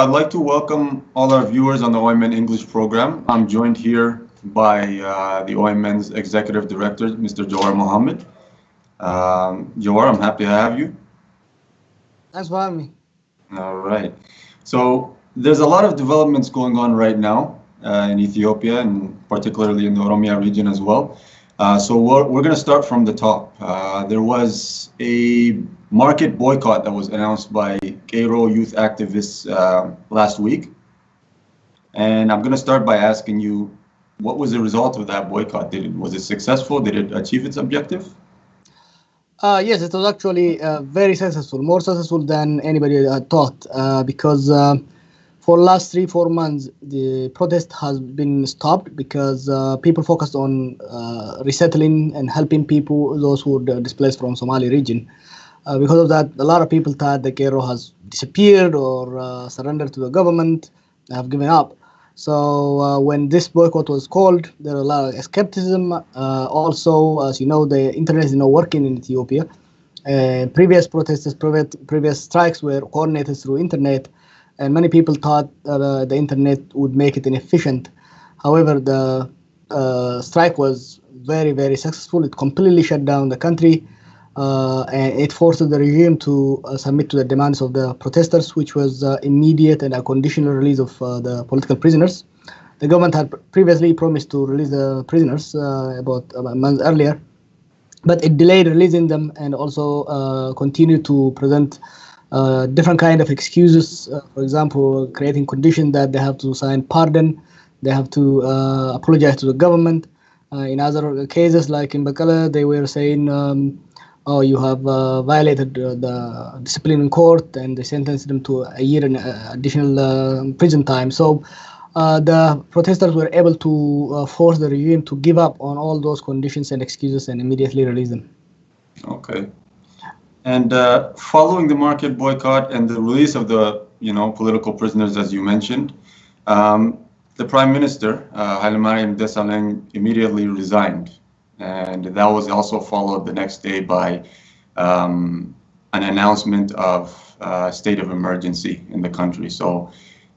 I'd like to welcome all our viewers on the OMN English program. I'm joined here by the OMN's Executive Director, Mr. Jawar Mohammed. Jawar, I'm happy to have you. Thanks for having me. All right. So there's a lot of developments going on right now in Ethiopia, and particularly in the Oromia region as well. So we're going to start from the top. There was a market boycott that was announced by Cairo youth activists last week. And I'm going to start by asking you, what was the result of that boycott? Was it successful? Did it achieve its objective? Yes, it was actually very successful, more successful than anybody had thought, because for the last 3-4 months, the protest has been stopped because people focused on resettling and helping people, those who were displaced from Somali region. Because of that, a lot of people thought that Cairo has disappeared or surrendered to the government, have given up. So when this boycott was called, there was a lot of skepticism. Also, as you know, the internet is not working in Ethiopia. Previous protests, previous strikes were coordinated through internet, and many people thought the internet would make it inefficient. However, the strike was very, very successful. It completely shut down the country. And it forced the regime to submit to the demands of the protesters, which was immediate and unconditional release of the political prisoners. The government had previously promised to release the prisoners about a month earlier, but it delayed releasing them and also continued to present different kind of excuses. For example, creating conditions that they have to sign pardon, they have to apologize to the government. In other cases, like in Bakala, they were saying, oh, you have violated the discipline in court, and they sentenced them to a year and additional prison time. So the protesters were able to force the regime to give up on all those conditions and excuses and immediately release them. Okay. And following the market boycott and the release of the political prisoners, as you mentioned, the Prime Minister, Hailemariam Desalegn, immediately resigned. And that was also followed the next day by an announcement of state of emergency in the country. So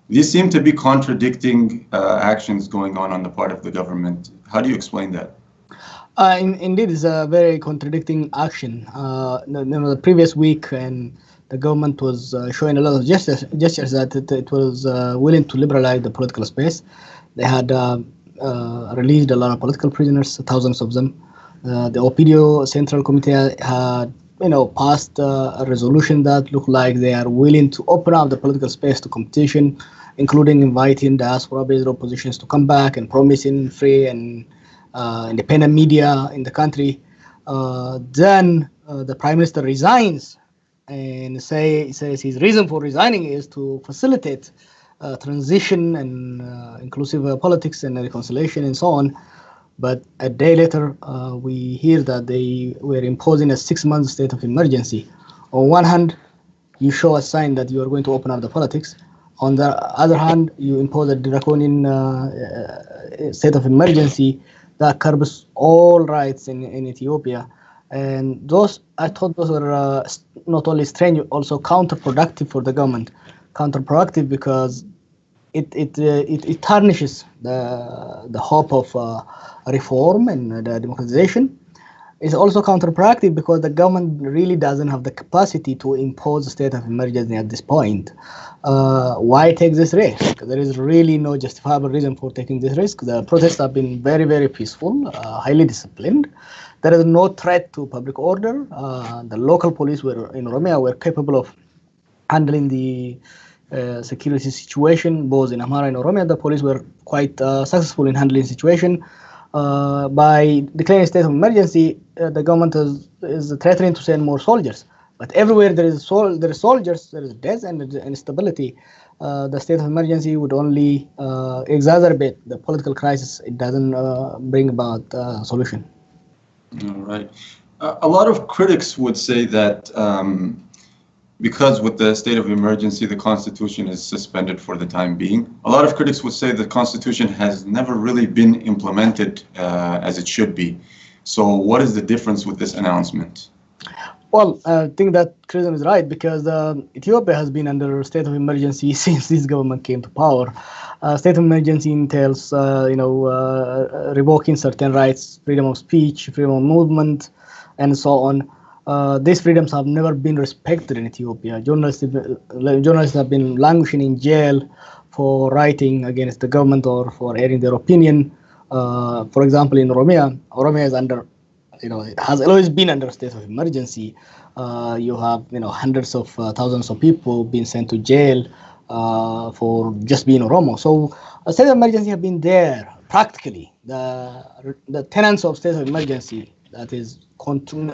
these seem to be contradicting actions going on the part of the government. How do you explain that? Indeed, it's a very contradicting action. The previous week, and the government was showing a lot of gestures that it was willing to liberalize the political space. They had released a lot of political prisoners, thousands of them. The Opidio Central Committee had, passed a resolution that looked like they are willing to open up the political space to competition, including inviting diaspora-based oppositions to come back and promising free and independent media in the country. Then the Prime Minister resigns and says his reason for resigning is to facilitate transition and inclusive politics and reconciliation and so on. But a day later, we hear that they were imposing a 6-month state of emergency. On one hand, you show a sign that you are going to open up the politics. On the other hand, you impose a draconian state of emergency that curbs all rights in Ethiopia. And I thought those were not only strange, also counterproductive for the government. Counterproductive because it tarnishes the hope of reform and the democratization. It's also counterproductive because the government really doesn't have the capacity to impose a state of emergency at this point. Why take this risk? There is really no justifiable reason for taking this risk. The protests have been very, very peaceful, highly disciplined. There is no threat to public order. The local police in Oromia were capable of handling the security situation, both in Amhara and Oromia. The police were quite successful in handling the situation. By declaring state of emergency, the government is threatening to send more soldiers. But everywhere there is soldiers, there is death and instability. The state of emergency would only exacerbate the political crisis. It doesn't bring about a solution. All right. A lot of critics would say that because with the state of emergency, the Constitution is suspended for the time being. A lot of critics would say the Constitution has never really been implemented as it should be. So what is the difference with this announcement? Well, I think that Christian is right because Ethiopia has been under state of emergency since this government came to power. State of emergency entails, revoking certain rights, freedom of speech, freedom of movement, and so on. These freedoms have never been respected in Ethiopia. Journalists have been languishing in jail for writing against the government or for airing their opinion. For example, in Oromia is under, it has always been under a state of emergency. You have, hundreds of thousands of people being sent to jail for just being Oromo. So a state of emergency have been there practically. The tenets of state of emergency, that is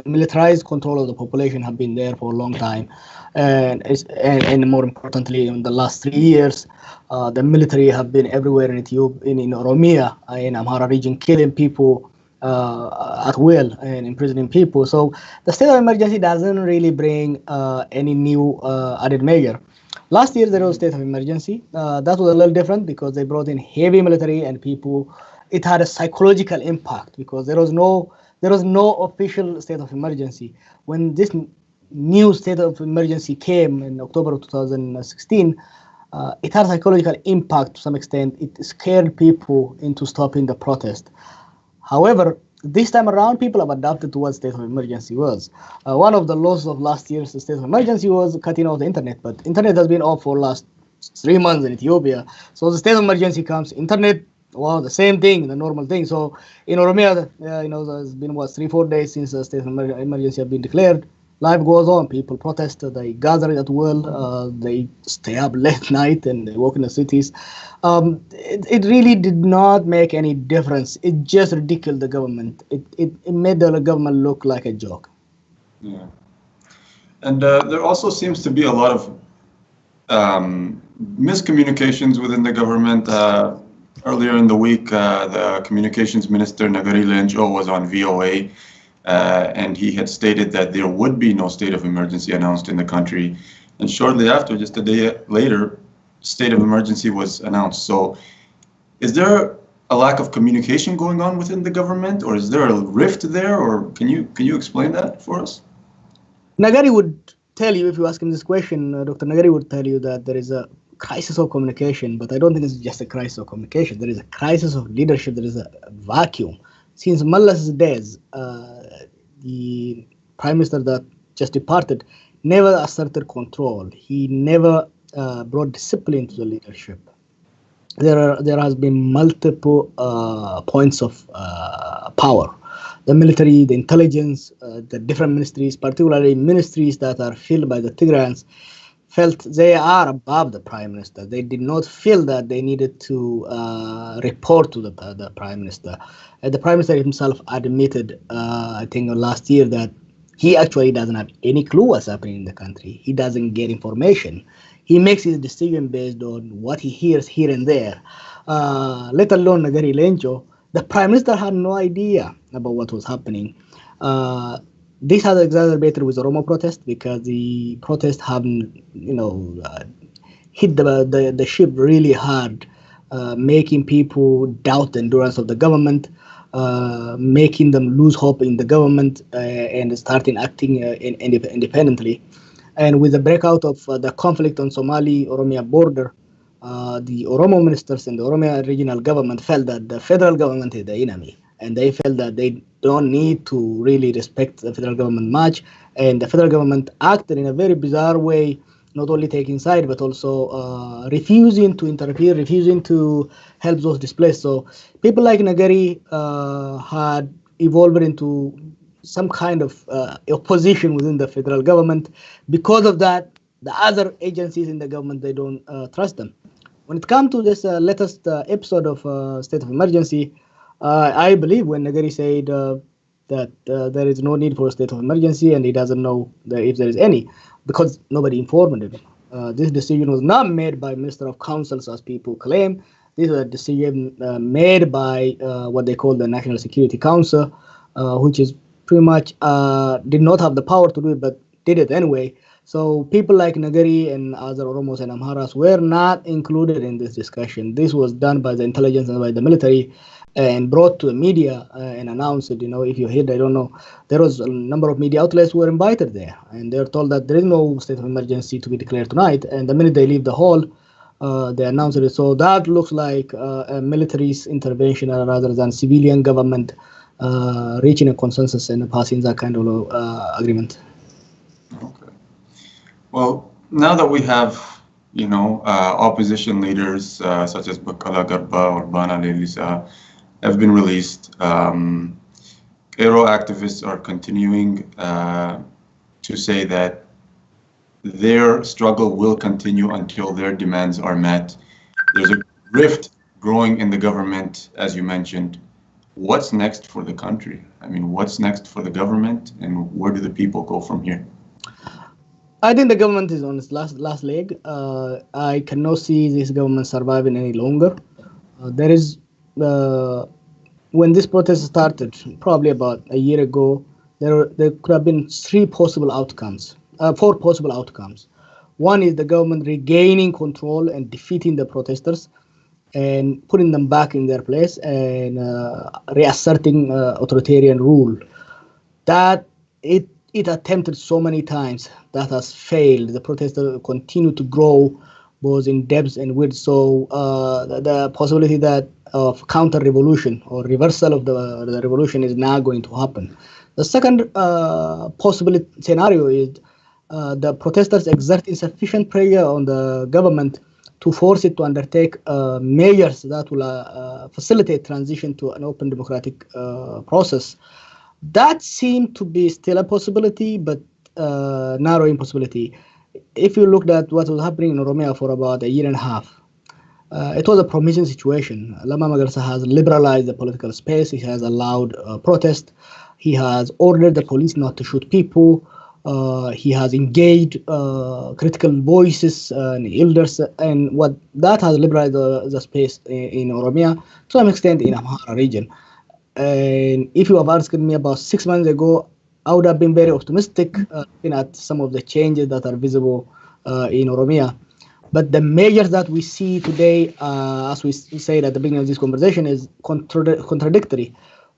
militarized control of the population, have been there for a long time, and more importantly, in the last 3 years, the military have been everywhere in Ethiopia, in Oromia, in Amhara region, killing people at will and imprisoning people. So the state of emergency doesn't really bring any new added measure. Last year there was a state of emergency. That was a little different because they brought in heavy military and people. It had a psychological impact because there was no official state of emergency. When this new state of emergency came in October of 2016, it had a psychological impact to some extent. It scared people into stopping the protest. However, this time around, people have adapted to what state of emergency was. One of the losses of last year's state of emergency was cutting off the internet, but internet has been off for the last 3 months in Ethiopia. So the state of emergency comes, internet, well, the same thing, the normal thing. So in Oromia, there's been 3-4 days since the state of emergency has been declared. Life goes on. People protest. They gather at will. They stay up late night and they walk in the cities. It really did not make any difference. It just ridiculed the government. It made the government look like a joke. Yeah, and there also seems to be a lot of miscommunications within the government. Earlier in the week, the communications minister Nagari Lenjo was on VOA. And he had stated that there would be no state of emergency announced in the country. And shortly after, just a day later, state of emergency was announced. So is there a lack of communication going on within the government, or is there a rift there, or can you explain that for us? Nagari would tell you, if you ask him this question, Dr. Nagari would tell you that there is a crisis of communication, but I don't think it's just a crisis of communication. There is a crisis of leadership. There is a vacuum. Since Mallas's days, the prime minister that just departed never asserted control. He never brought discipline to the leadership. There has been multiple points of power. The military, the intelligence, the different ministries, particularly ministries that are filled by the Tigrayans, felt they are above the prime minister. They did not feel that they needed to report to the prime minister. The prime minister himself admitted, I think last year, that he actually doesn't have any clue what's happening in the country. He doesn't get information. He makes his decision based on what he hears here and there. Let alone Nagari Lenjo, the prime minister had no idea about what was happening. This has exacerbated with the Oromo protest because the protests have, hit the ship really hard, making people doubt the endurance of the government, making them lose hope in the government and starting acting independently. And with the breakout of the conflict on Somali-Oromia border, the Oromo ministers and the Oromia regional government felt that the federal government is the enemy. And they felt that they don't need to really respect the federal government much. And the federal government acted in a very bizarre way, not only taking side, but also refusing to interfere, refusing to help those displaced. So people like Nagari had evolved into some kind of opposition within the federal government. Because of that, the other agencies in the government, they don't trust them. When it comes to this latest episode of state of emergency, I believe when Nagari said that there is no need for a state of emergency and he doesn't know if there is any, because nobody informed him. This decision was not made by Minister of Councils, as people claim. This was a decision made by what they call the National Security Council, which is pretty much did not have the power to do it, but did it anyway. So people like Nagari and other Oromos and Amharas were not included in this discussion. This was done by the intelligence and by the military and brought to the media and announced it. If you heard, I don't know, there was a number of media outlets who were invited there, and they're told that there is no state of emergency to be declared tonight. And the minute they leave the hall, they announced it. So that looks like a military's intervention rather than civilian government reaching a consensus and passing that kind of agreement. Okay. Well, now that we have, opposition leaders such as Bakala Garba or Bana Lelisa have been released, Aero activists are continuing to say that their struggle will continue until their demands are met. There's a rift growing in the government, as you mentioned. What's next for the country? I mean, what's next for the government, and where do the people go from here? I think the government is on its last leg. I cannot see this government surviving any longer. There is, when this protest started, probably about a year ago, there could have been four possible outcomes. One is the government regaining control and defeating the protesters and putting them back in their place and reasserting authoritarian rule. That it attempted so many times, that has failed. The protesters continue to grow both in depth and width. So the possibility that of counter-revolution or reversal of the revolution is now going to happen. The second possible scenario is the protesters exerting sufficient pressure on the government to force it to undertake measures that will facilitate transition to an open democratic process. That seemed to be still a possibility, but narrow impossibility. If you looked at what was happening in Oromia for about a year and a half, it was a promising situation. Lama Magarsa has liberalized the political space. He has allowed protest. He has ordered the police not to shoot people. He has engaged critical voices and elders, and what that has liberalized the space in Oromia, to some extent in Amhara region. And if you have asked me about 6 months ago, I would have been very optimistic looking at some of the changes that are visible in Oromia. But the measures that we see today, as we said at the beginning of this conversation, is contradictory.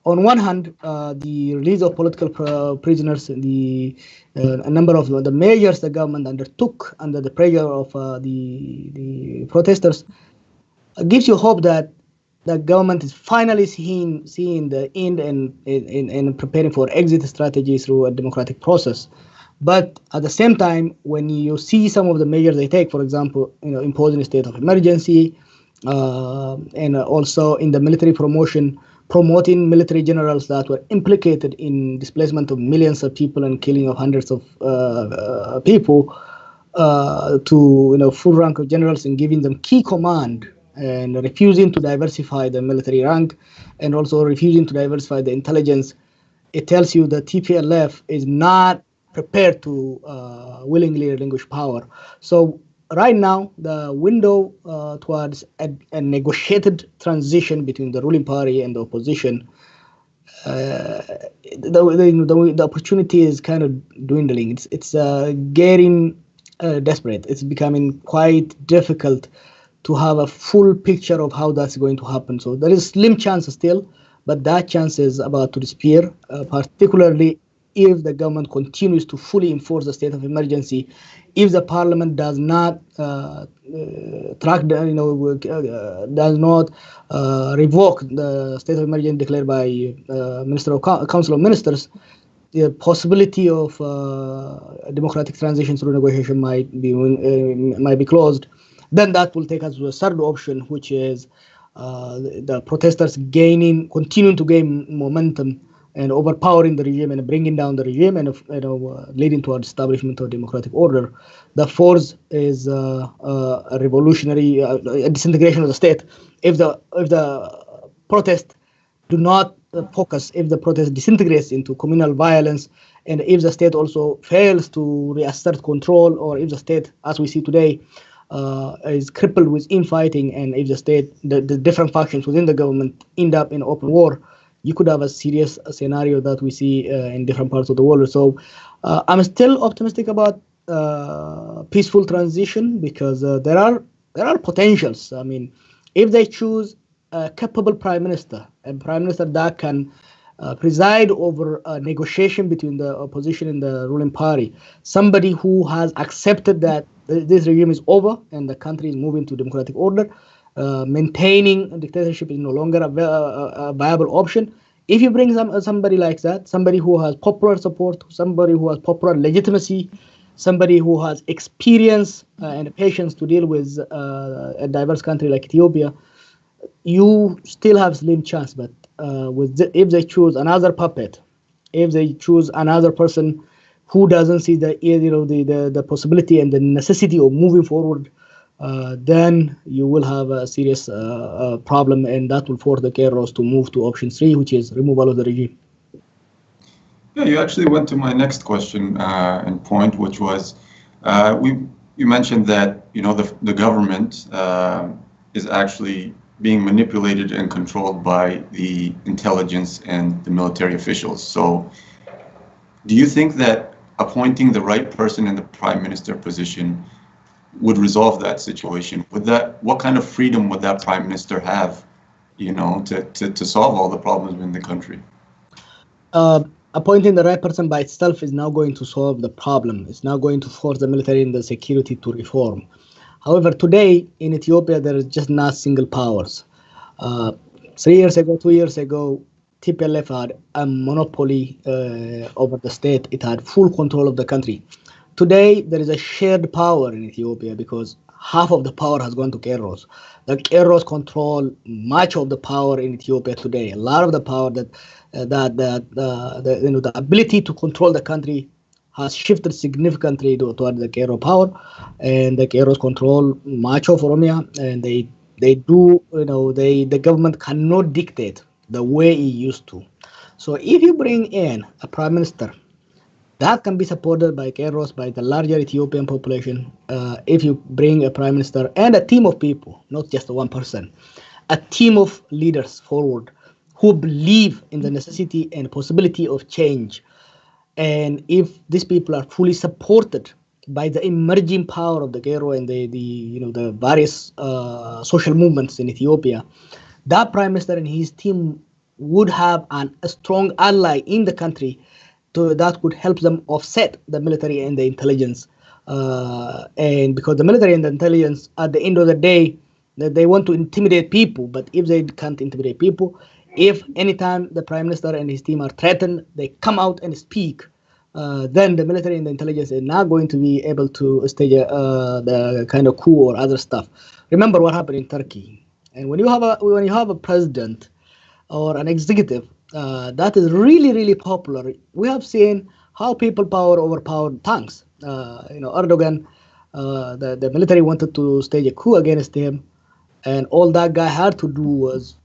On one hand, the release of political prisoners, a number of the measures the government undertook under the pressure of the protesters gives you hope that the government is finally seeing the end and preparing for exit strategies through a democratic process. But at the same time, when you see some of the measures they take, for example, imposing a state of emergency, and also in the military promoting military generals that were implicated in displacement of millions of people and killing of hundreds of people, to full rank of generals and giving them key command, and refusing to diversify the military rank, and also refusing to diversify the intelligence, it tells you that TPLF is not prepared to willingly relinquish power. So right now, the window towards a negotiated transition between the ruling party and the opposition, the opportunity is kind of dwindling. It's getting desperate. It's becoming quite difficult to have a full picture of how that's going to happen. So there is slim chance still, but that chance is about to disappear, particularly if the government continues to fully enforce the state of emergency, if the parliament does not revoke the state of emergency declared by Council of Ministers, the possibility of democratic transition through negotiation might be closed. Then that will take us to a third option, which is the protesters continuing to gain momentum and overpowering the regime and bringing down the regime and leading to an establishment of democratic order. The fourth is a revolutionary disintegration of the state. If the protest do not focus, if the protest disintegrates into communal violence, and if the state also fails to reassert control, or if the state, as we see today, is crippled with infighting, and if the different factions within the government end up in open war, you could have a serious scenario that we see in different parts of the world. So I'm still optimistic about peaceful transition because there are potentials. I mean, if they choose a capable prime minister, a prime minister that can preside over a negotiation between the opposition and the ruling party, somebody who has accepted that this regime is over and the country is moving to democratic order, maintaining a dictatorship is no longer a viable option. If you bring somebody like that, somebody who has popular support, somebody who has popular legitimacy, somebody who has experience and patience to deal with a diverse country like Ethiopia, you still have slim chance. But if they choose another puppet, if they choose another person who doesn't see the possibility and the necessity of moving forward, then you will have a serious problem, and that will force the Kairos to move to option 3, which is removal of the regime. Yeah, you actually went to my next question and point, which was you mentioned that the government is actually being manipulated and controlled by the intelligence and the military officials. So, do you think that appointing the right person in the prime minister position would resolve that situation? What kind of freedom would that prime minister have, to solve all the problems in the country? Appointing the right person by itself is now going to solve the problem. It's now going to force the military and the security to reform. However, today in Ethiopia, there is just not single powers. 3 years ago, 2 years ago, TPLF had a monopoly over the state. It had full control of the country. Today, there is a shared power in Ethiopia because half of the power has gone to Kairos. The Kairos control much of the power in Ethiopia today. A lot of the power the ability to control the country has shifted significantly toward the Kairos power, and the Kairos control much of Oromia, and the government cannot dictate the way it used to. So if you bring in a prime minister that can be supported by Kairos, by the larger Ethiopian population, if you bring a prime minister and a team of people, not just one person, a team of leaders forward who believe in the necessity and possibility of change, and if these people are fully supported by the emerging power of the Kairos and the various social movements in Ethiopia, that prime minister and his team would have a strong ally in the country that would help them offset the military and the intelligence. And because the military and the intelligence, at the end of the day, they want to intimidate people, but if they can't intimidate people, if anytime the prime minister and his team are threatened, they come out and speak, then the military and the intelligence are not going to be able to stage the kind of coup or other stuff. Remember what happened in Turkey. And when you have a president or an executive that is really, really popular, we have seen how people overpowered tanks. Erdogan, the military wanted to stage a coup against him, and all that guy had to do was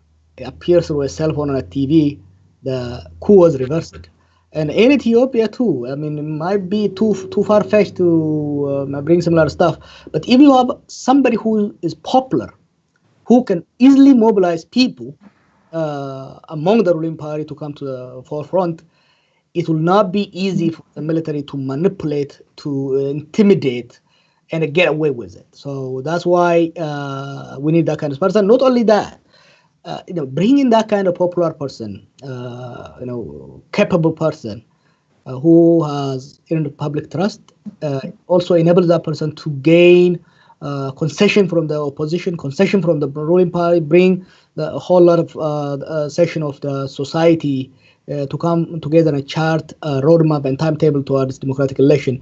appear through a cell phone on a TV. The coup was reversed. And in Ethiopia too, I mean, it might be too far-fetched to bring similar stuff, but if you have somebody who is popular, who can easily mobilize people among the ruling party to come to the forefront, it will not be easy for the military to manipulate, to intimidate, and get away with it. So that's why we need that kind of person. Not only that, bringing that kind of popular person, capable person who has earned public trust, also enables that person to gain concession from the opposition, concession from the ruling party, bring a whole lot of section of the society to come together and chart a roadmap and timetable towards democratic election.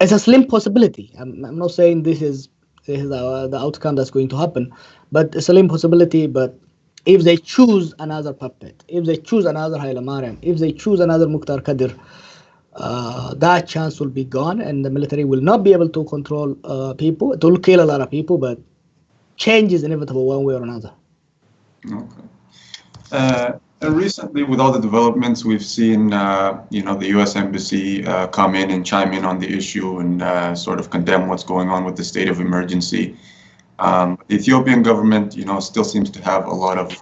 It's a slim possibility. I'm not saying this is the outcome that's going to happen, but it's a slim possibility. But if they choose another puppet, if they choose another Haile Mariam, if they choose another Mukhtar Kadir, that chance will be gone, and the military will not be able to control people. It will kill a lot of people, but change is inevitable one way or another. Okay. And recently, with all the developments, we've seen, the U.S. Embassy come in and chime in on the issue and sort of condemn what's going on with the state of emergency. The Ethiopian government, still seems to have a lot of,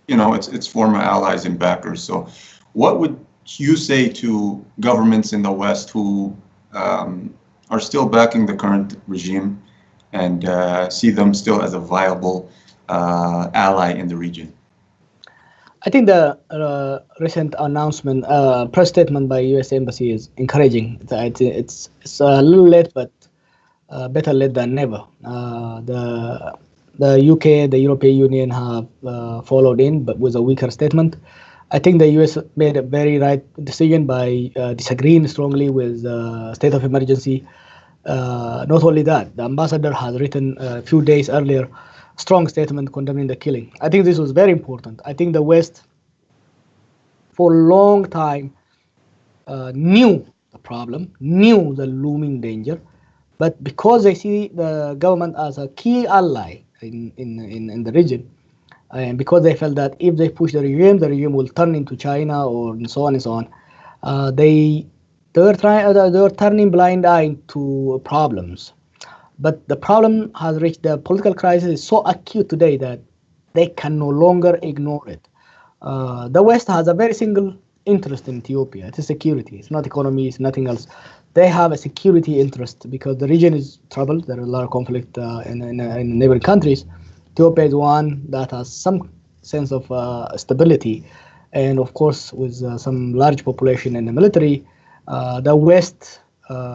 its former allies and backers. So, what would you say to governments in the West who are still backing the current regime and see them still as a viable ally in the region? I think the recent announcement, press statement by U.S. Embassy is encouraging. It's a little late, but better late than never. The UK, the European Union have followed in, but with a weaker statement. I think the US made a very right decision by disagreeing strongly with state of emergency. Not only that, the ambassador has written a few days earlier strong statement condemning the killing. I think this was very important. I think the West, for a long time, knew the problem, knew the looming danger, but because they see the government as a key ally in the region, and because they felt that if they push the regime will turn into China or so on and so on, they're turning blind eye to problems. But the problem has reached, the political crisis is so acute today that they can no longer ignore it. The West has a very single interest in Ethiopia. It is security. It's not economy. It's nothing else. They have a security interest because the region is troubled. There is a lot of conflict in neighboring countries. Ethiopia is one that has some sense of stability, and of course, with some large population in the military, the West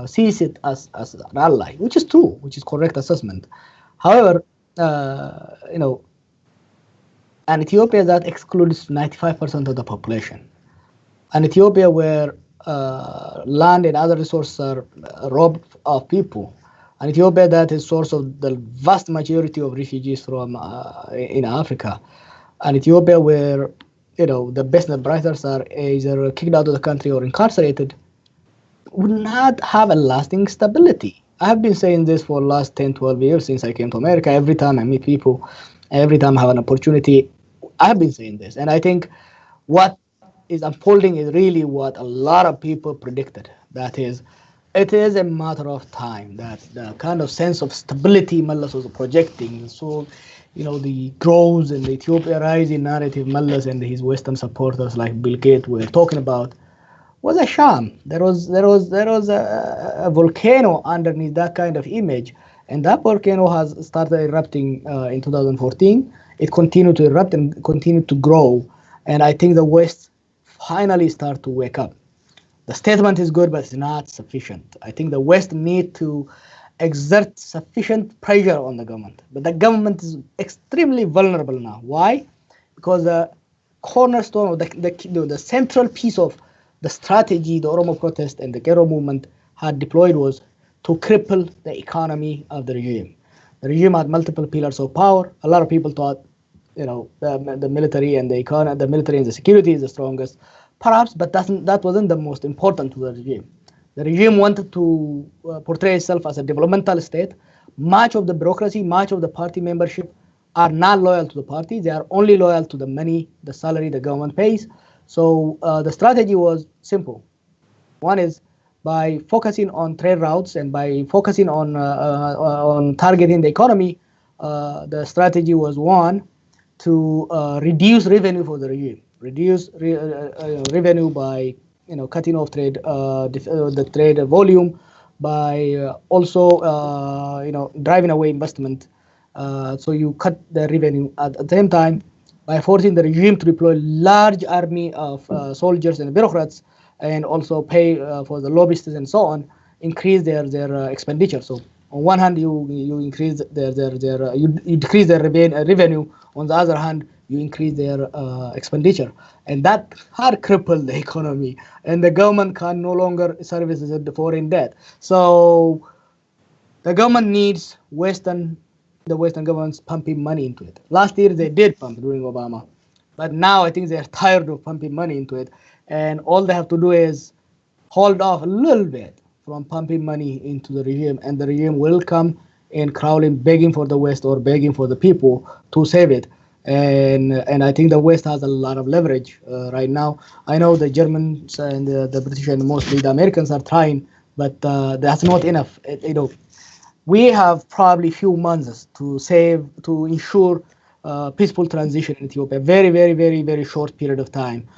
sees it as an ally, which is true, which is correct assessment. However, an Ethiopia that excludes 95% of the population, an Ethiopia where land and other resources are robbed of people, an Ethiopia that is source of the vast majority of refugees from in Africa, an Ethiopia where the best and the brightest are either kicked out of the country or incarcerated, would not have a lasting stability. I have been saying this for the last 10, 12 years since I came to America. Every time I meet people, every time I have an opportunity, I have been saying this. And I think what is unfolding is really what a lot of people predicted. That is, it is a matter of time that the kind of sense of stability Mallas was projecting. So, the growth in the Ethiopia rising narrative Mallas and his Western supporters like Bill Gates were talking about was a sham. There was a volcano underneath that kind of image, and that volcano has started erupting in 2014. It continued to erupt and continued to grow, and I think the West finally start to wake up. The statement is good, but it's not sufficient. I think the West need to exert sufficient pressure on the government, but the government is extremely vulnerable now. Why? Because the cornerstone, the central piece of the strategy the Oromo protest and the Gero movement had deployed was to cripple the economy of the regime. The regime had multiple pillars of power. A lot of people thought, the military and the economy, the military and the security is the strongest, perhaps, but that wasn't the most important to the regime. The regime wanted to portray itself as a developmental state. Much of the bureaucracy, much of the party membership are not loyal to the party. They are only loyal to the money, the salary the government pays. So the strategy was simple. One is by focusing on trade routes and by focusing on targeting the economy, the strategy was one, to reduce revenue for the regime, reduce revenue by cutting off trade, the trade volume, by also driving away investment. So you cut the revenue at the same time by forcing the regime to deploy large army of soldiers and bureaucrats, and also pay for the lobbyists and so on, increase their expenditure. So on one hand, you increase you decrease their revenue. On the other hand, you increase their expenditure, and that had crippled the economy. And the government can no longer service the foreign debt. So the government needs the Western governments pumping money into it. Last year they did pump during Obama, but now I think they're tired of pumping money into it, and all they have to do is hold off a little bit from pumping money into the regime, and the regime will come in crawling, begging for the West or begging for the people to save it. And I think the West has a lot of leverage right now. I know the Germans and the British and mostly the Americans are trying, but that's not enough. We have probably few months to ensure peaceful transition in Ethiopia. Very, very, very, very short period of time.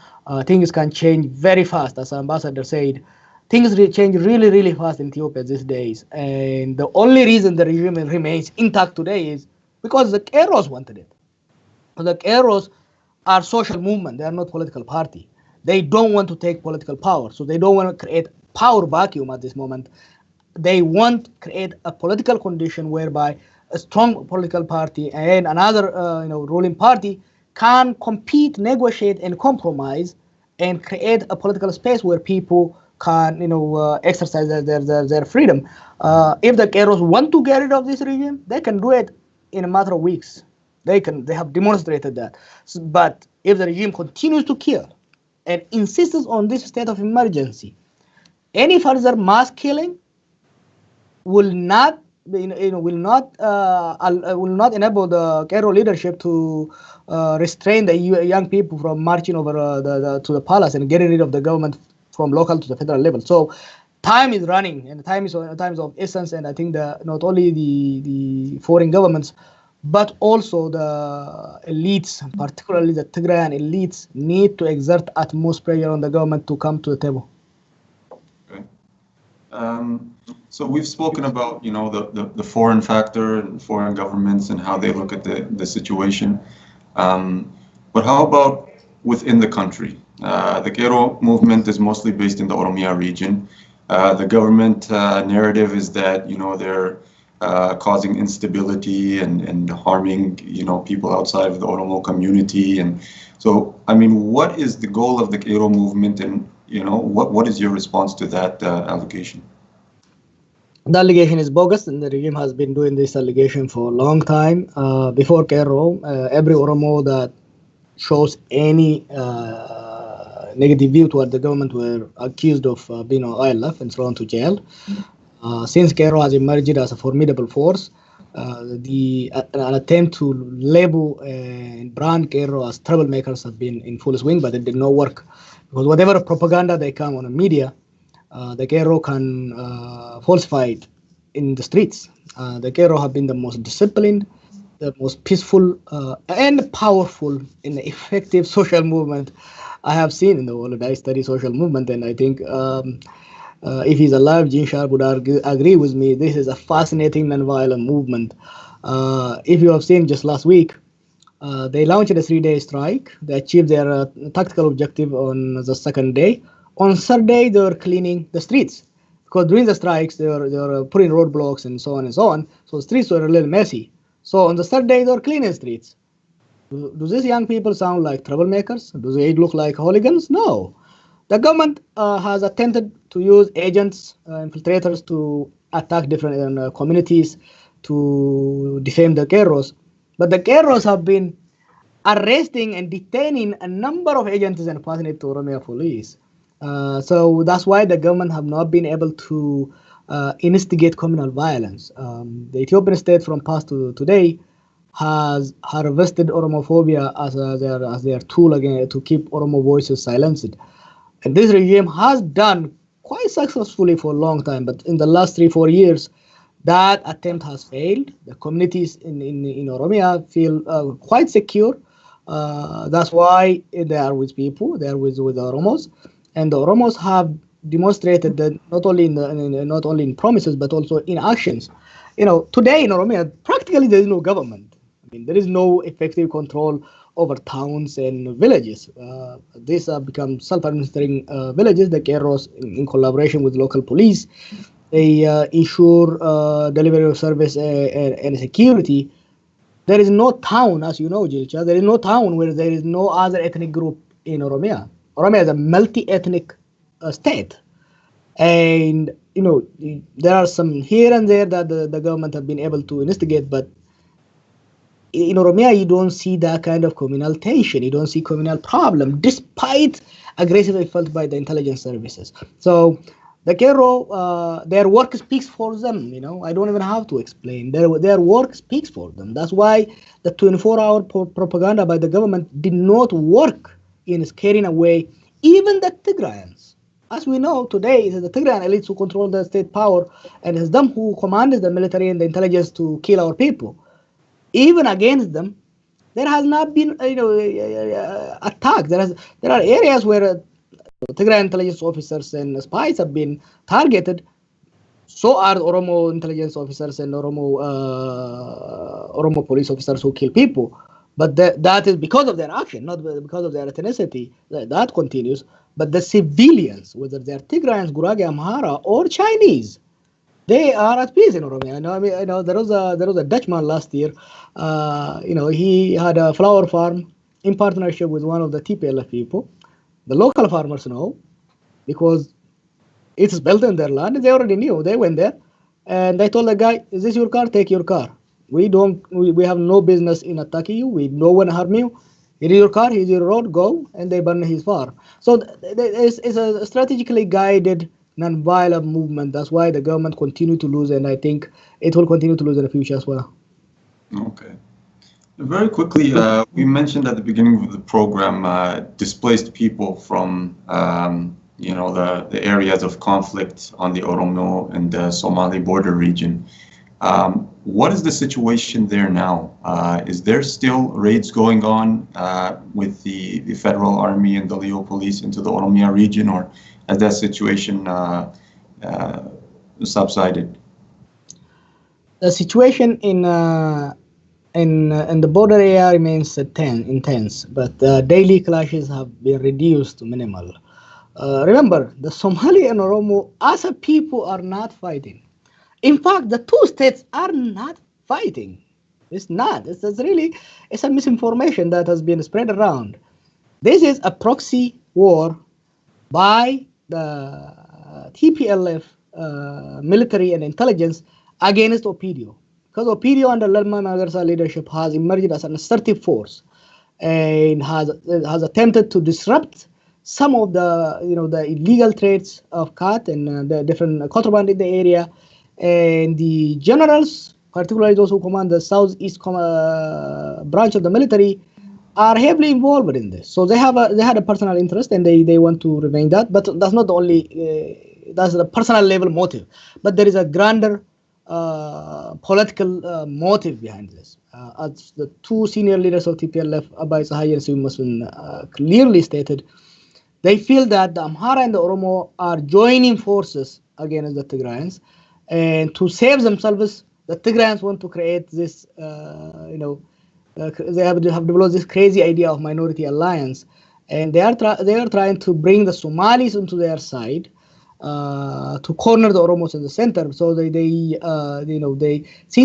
things can change very fast, as Ambassador said. Things change really, really fast in Ethiopia these days. And the only reason the regime remains intact today is because the Kairos wanted it. The Kairos are social movement. They are not political party. They don't want to take political power. So they don't want to create power vacuum at this moment. They want to create a political condition whereby a strong political party and another ruling party can compete, negotiate, and compromise, and create a political space where people can exercise their freedom. If the Kairos want to get rid of this regime, they can do it in a matter of weeks. They have demonstrated that. But if the regime continues to kill and insists on this state of emergency, any further mass killing will not enable the Cairo leadership to restrain the young people from marching over to the palace and getting rid of the government from local to the federal level. So time is running, and time is of essence. And I think that not only the foreign governments, but also the elites, particularly the Tigrayan elites, need to exert utmost pressure on the government to come to the table. Okay. So we've spoken about, the foreign factor and foreign governments and how they look at the situation. But how about within the country? The Cairo movement is mostly based in the Oromia region. The government narrative is that, they're causing instability and harming, people outside of the Oromo community. And so, what is the goal of the Cairo movement, and, what is your response to that allegation? The allegation is bogus, and the regime has been doing this allegation for a long time. Before Cairo, every Oromo that shows any negative view toward the government were accused of being ILF and thrown to jail. Since Cairo has emerged as a formidable force, an attempt to label and brand Cairo as troublemakers has been in full swing, but it did not work. Because whatever propaganda they come on the media, the Cairo can falsify it in the streets. The Cairo have been the most disciplined, the most peaceful, and powerful and effective social movement I have seen in the world. I study social movement, and I think if he's alive, Gene Sharp would agree with me. This is a fascinating non-violent movement. If you have seen just last week, they launched a 3-day strike. They achieved their tactical objective on the second day. On third day, they were cleaning the streets, because during the strikes, they were putting roadblocks and so on and so on. So the streets were a little messy. So on the third day, they were cleaning streets. Do these young people sound like troublemakers? Do they look like hooligans? No. The government has attempted to use agents, infiltrators, to attack different communities, to defame the Kairos. But the Kairos have been arresting and detaining a number of agents and passing it to Oromia police. So that's why the government have not been able to instigate communal violence. The Ethiopian state from past to today has harvested Oromophobia as their tool again to keep Oromo voices silenced. And this regime has done quite successfully for a long time, but in the last 3-4 years, that attempt has failed. The communities in Oromia feel quite secure. That's why they are with people. They are with the Oromos, and the Oromos have demonstrated that not only in promises but also in actions. Today in Oromia, practically there is no government. There is no effective control over towns and villages. These have become self-administering villages. The Kairos, in collaboration with local police, they ensure delivery of service and security. There is no town, as you know, Jilcha, there is no town where there is no other ethnic group in Oromia. Oromia is a multi-ethnic state. And, there are some here and there that the government have been able to instigate, but in Oromia, you don't see that kind of communal tension. You don't see communal problem, despite aggressive effort by the intelligence services. So the Cairo, their work speaks for them. I don't even have to explain. Their work speaks for them. That's why the 24-hour propaganda by the government did not work in scaring away even the Tigrayans. As we know today, it is the Tigrayan elites who control the state power, and it's them who commanded the military and the intelligence to kill our people. Even against them, there has not been attack. There are areas where Tigray intelligence officers and spies have been targeted. So are Oromo intelligence officers and Oromo police officers who kill people. But that is because of their action, not because of their ethnicity. That continues. But the civilians, whether they're Tigrayans, Gurage, Amhara, or Chinese, they are at peace in Oromia. I know there was a Dutchman last year. He had a flower farm in partnership with one of the TPLF people. The local farmers know because it's built in their land. They already knew. They went there, and they told the guy, "Is this your car? Take your car. We have no business in attacking you. We no one harm you. It is your car. Here's your road. Go." And they burn his farm. So it's a strategically guided, non-violent movement. That's why the government continue to lose, and I think it will continue to lose in the future as well. Okay. Very quickly, we mentioned at the beginning of the program displaced people from the areas of conflict on the Oromo and the Somali border region. What is the situation there now? Is there still raids going on with the Federal Army and the Leo Police into the Oromia region, or has that situation subsided? The situation in the border area remains intense, but daily clashes have been reduced to minimal. Remember, the Somali and Oromo as a people are not fighting. In fact, the two states are not fighting. It's not. It's a misinformation that has been spread around. This is a proxy war by the TPLF military and intelligence against Opidio. Because Opidio under Lalma Magarsa leadership has emerged as an assertive force and has attempted to disrupt some of the illegal trades of cat and the different contraband in the area. And the generals, particularly those who command the southeast branch of the military, are heavily involved in this. So they had a personal interest, and they want to remain that. But that's not the only that's the personal level motive. But there is a grander political motive behind this. As the two senior leaders of TPLF, Abai Sahai and Sibi Muslim, clearly stated, they feel that the Amhara and the Oromo are joining forces against the Tigrayans, and to save themselves, the Tigrayans want to create this, they have developed this crazy idea of minority alliance, and they are trying to bring the Somalis into their side, to corner the Oromos in the center. So since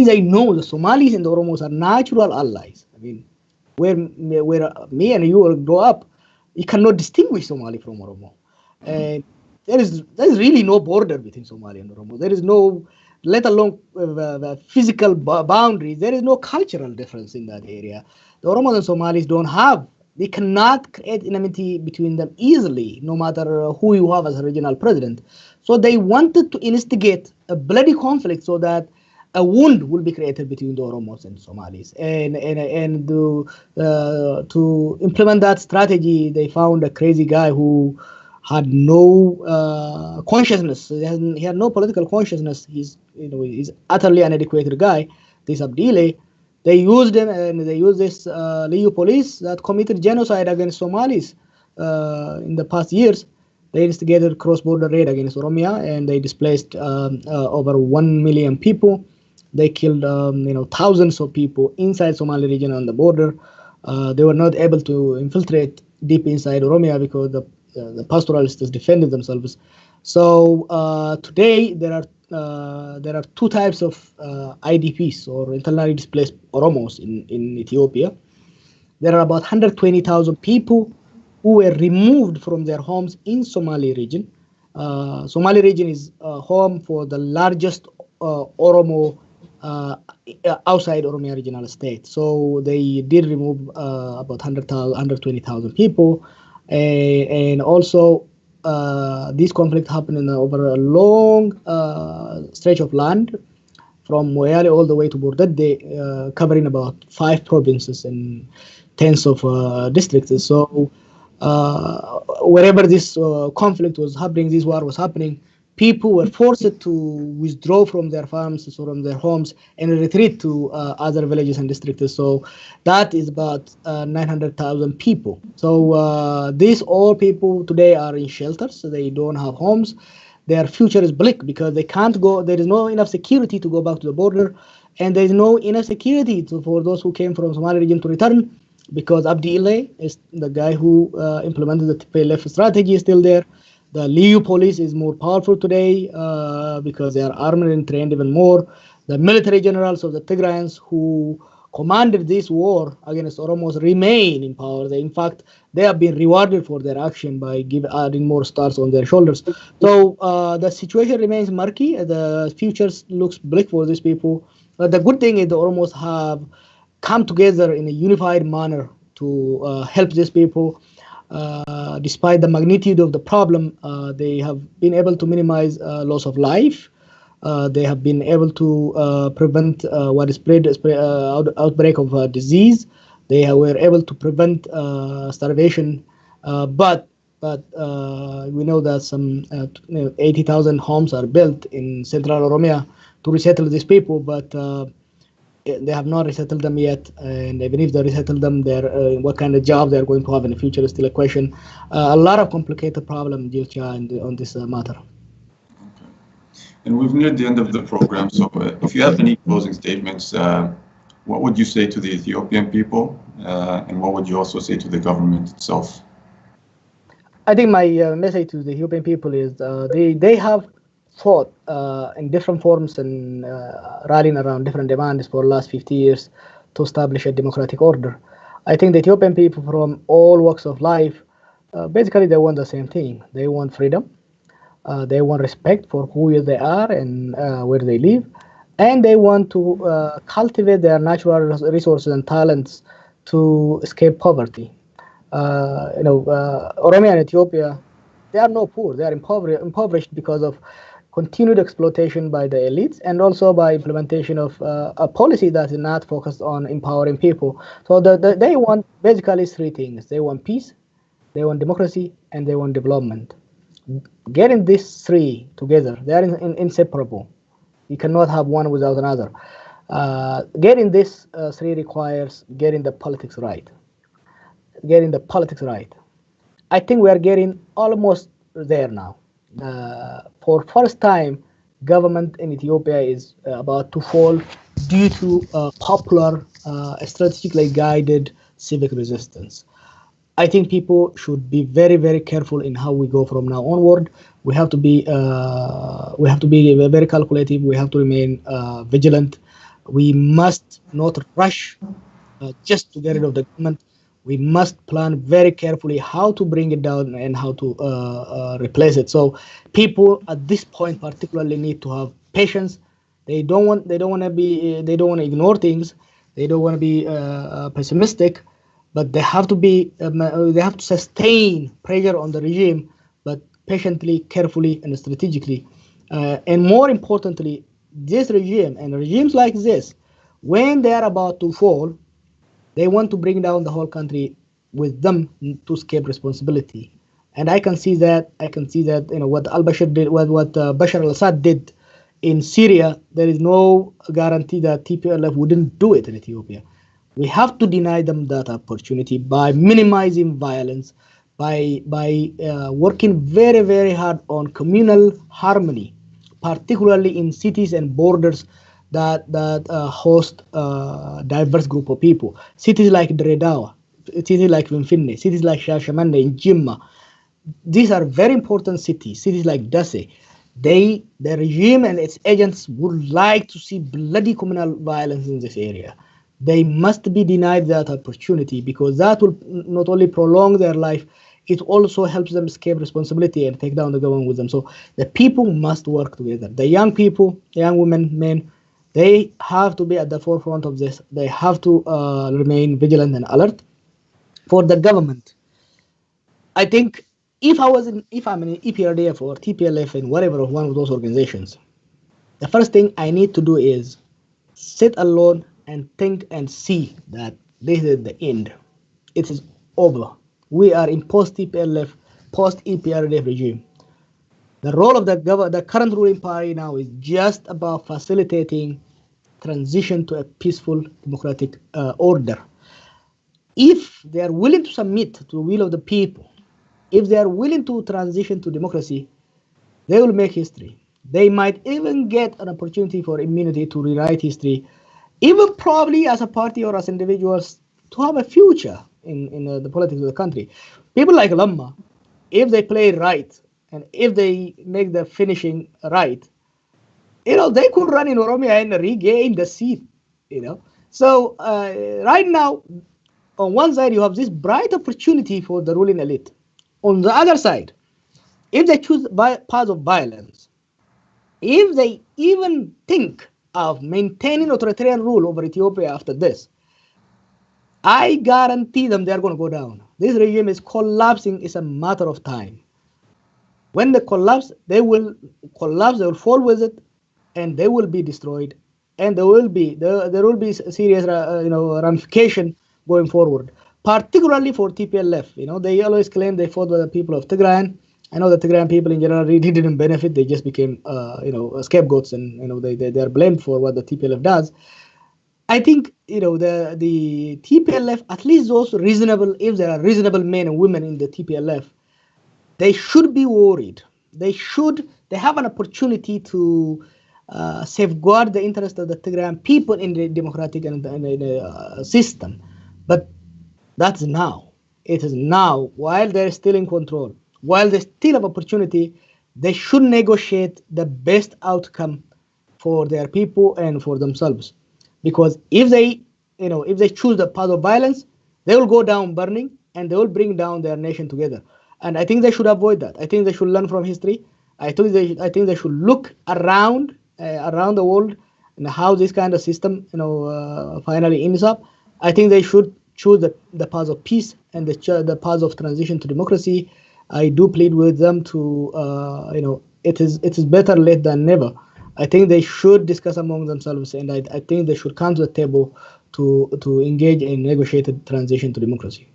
they know the Somalis and the Oromos are natural allies. I mean, where me and you grow up, you cannot distinguish Somali from Oromo, and there is really no border between Somali and Oromo. There is no, let alone the physical boundaries. There is no cultural difference in that area. The Oromos and Somalis they cannot create enmity between them easily, no matter who you have as a regional president. So they wanted to instigate a bloody conflict so that a wound will be created between the Oromos and Somalis. And to implement that strategy, they found a crazy guy who had no consciousness. He had no political consciousness. He's utterly an inadequate guy. This Abdile. They used him, and they used this Leo police that committed genocide against Somalis in the past years. They instigated cross-border raid against Oromia, and they displaced over 1 million people. They killed thousands of people inside Somali region on the border. They were not able to infiltrate deep inside Oromia because the pastoralists defended themselves. So today there are two types of IDPs, or internally displaced Oromos in Ethiopia. There are about 120,000 people who were removed from their homes in Somali region. Somali region is home for the largest Oromo outside Oromia regional state. So they did remove about 120,000 people, and also this conflict happened over a long stretch of land from Moyale all the way to Bordede, covering about 5 provinces and tens of districts. So wherever this conflict was happening, this war was happening, people were forced to withdraw from their farms, from their homes, and retreat to other villages and districts. So that is about 900,000 people. So these all people today are in shelters. So they don't have homes. Their future is bleak because they can't go. There is no enough security to go back to the border, and there is no enough security for those who came from Somali region to return, because Abdi Ile is the guy who implemented the TPLF strategy is still there. The Liu police is more powerful today because they are armed and trained even more. The military generals of the Tigrayans who commanded this war against Oromos remain in power. In fact, they have been rewarded for their action by adding more stars on their shoulders. So the situation remains murky. The future looks bleak for these people. But the good thing is the Oromos have come together in a unified manner to help these people. Despite the magnitude of the problem, they have been able to minimize loss of life. They have been able to prevent widespread outbreak of disease. They were able to prevent starvation. But we know that some 80,000 homes are built in central Oromia to resettle these people, but they have not resettled them yet, and even if they resettle them, what kind of job they're going to have in the future is still a question. A lot of complicated problem, Jilcha, on this matter. Okay. And we've neared the end of the program, so if you have any closing statements, what would you say to the Ethiopian people, and what would you also say to the government itself? I think my message to the Ethiopian people is they have fought in different forms and rallying around different demands for the last 50 years to establish a democratic order. I think the Ethiopian people from all walks of life, basically they want the same thing. They want freedom. They want respect for who they are and where they live. And they want to cultivate their natural resources and talents to escape poverty. Oromia and Ethiopia, they are not poor. They are impoverished because of continued exploitation by the elites and also by implementation of a policy that is not focused on empowering people. So they want basically three things. They want peace, they want democracy, and they want development. Getting these three together, they are inseparable. You cannot have one without another. Getting these three requires getting the politics right. Getting the politics right. I think we are getting almost there now. For first time, government in Ethiopia is about to fall due to popular, strategically guided civic resistance. I think people should be very, very careful in how we go from now onward. We have to be very calculative. We have to remain vigilant. We must not rush just to get rid of the government. We must plan very carefully how to bring it down and how to replace it. So people at this point particularly need to have patience. They don't want to ignore things. They don't want to be pessimistic, but they have to sustain pressure on the regime, but patiently, carefully, and strategically. And more importantly, this regime and regimes like this, when they are about to fall, they want to bring down the whole country with them to escape responsibility. And I can see that. What al-Bashir did, what Bashar al-Assad did in Syria. There is no guarantee that TPLF wouldn't do it in Ethiopia. We have to deny them that opportunity by minimizing violence, by working very, very hard on communal harmony, particularly in cities and borders that host a diverse group of people. Cities like Dredawa, cities like Finfinne, cities like Shashamande and Jimma. These are very important cities. Cities like Dase. The regime and its agents would like to see bloody communal violence in this area. They must be denied that opportunity, because that will not only prolong their life, it also helps them escape responsibility and take down the government with them. So the people must work together. The young people, young women, men, they have to be at the forefront of this. They have to remain vigilant and alert. For the government, I think if I'm in EPRDF or TPLF and whatever of one of those organizations, the first thing I need to do is sit alone and think and see that this is the end. It is over. We are in post-TPLF, post-EPRDF regime. The role of the current ruling party now is just about facilitating transition to a peaceful democratic order. If they are willing to submit to the will of the people, if they are willing to transition to democracy, they will make history. They might even get an opportunity for immunity to rewrite history, even probably as a party or as individuals to have a future in the politics of the country. People like Lamma, if they play right and if they make the finishing right, they could run in Oromia and regain the seat, So right now, on one side, you have this bright opportunity for the ruling elite. On the other side, if they choose path of violence, if they even think of maintaining authoritarian rule over Ethiopia after this, I guarantee them they are going to go down. This regime is collapsing. It's a matter of time. When they collapse, they will fall with it, and they will be destroyed, and there will be serious ramification going forward, particularly for TPLF. They always claim they fought with the people of Tigray. I know the Tigrayan people in general really didn't benefit. They just became scapegoats, and they are blamed for what the TPLF does. I think the TPLF, at least those reasonable, if there are reasonable men and women in the TPLF, they should be worried. They have an opportunity to safeguard the interest of the Tigrayan people in the democratic and the system. But that's now. It is now, while they're still in control, while they still have opportunity, they should negotiate the best outcome for their people and for themselves. Because if they choose the path of violence, they will go down burning, and they will bring down their nation together. And I think they should avoid that. I think they should learn from history. I think they should look around the world and how this kind of system finally ends up. I think they should choose the path of peace and the path of transition to democracy. I do plead with them to it is better late than never. I think they should discuss among themselves, and I think they should come to the table to engage in negotiated transition to democracy.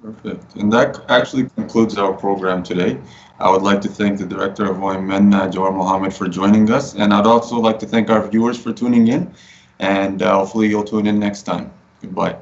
Perfect. And that actually concludes our program today. I would like to thank the director of OMN, Jawar Mohammed, for joining us. And I'd also like to thank our viewers for tuning in. And hopefully you'll tune in next time. Goodbye.